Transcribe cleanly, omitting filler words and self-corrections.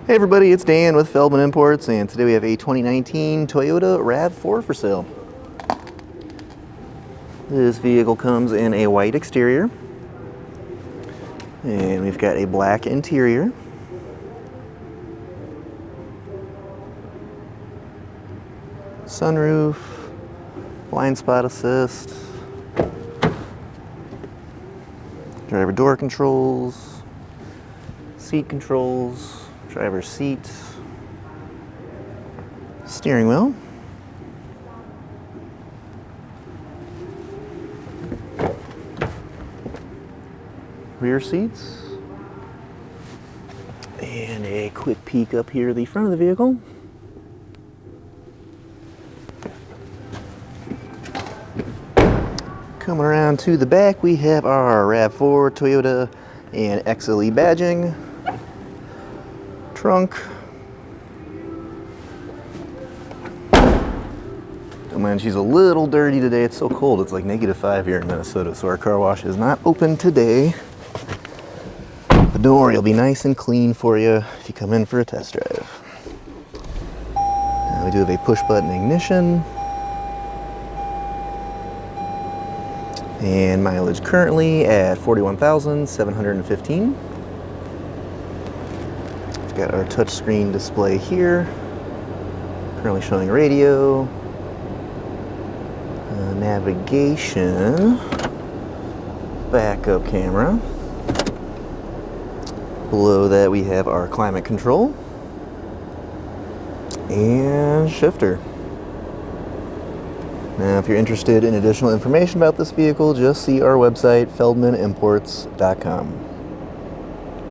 Hey everybody, it's Dan with Feldmann Imports, and today we have a 2019 Toyota RAV4 for sale. This vehicle comes in a white exterior, and we've got a black interior. Sunroof, blind spot assist, driver door controls, seat controls, driver's seat, steering wheel, rear seats, and a quick peek up here at the front of the vehicle. Coming around to the back, we have our RAV4 Toyota and XLE badging. Trunk. Oh man, she's a little dirty today. It's so cold. It's like -5 here in Minnesota, so our car wash is not open today. But don't worry, it'll be nice and clean for you if you come in for a test drive. Now we do have a push button ignition. And mileage currently at 41,715. Got our touchscreen display here, currently showing radio, navigation, backup camera. Below that we have our climate control and shifter. Now if you're interested in additional information about this vehicle, just see our website, feldmannimports.com.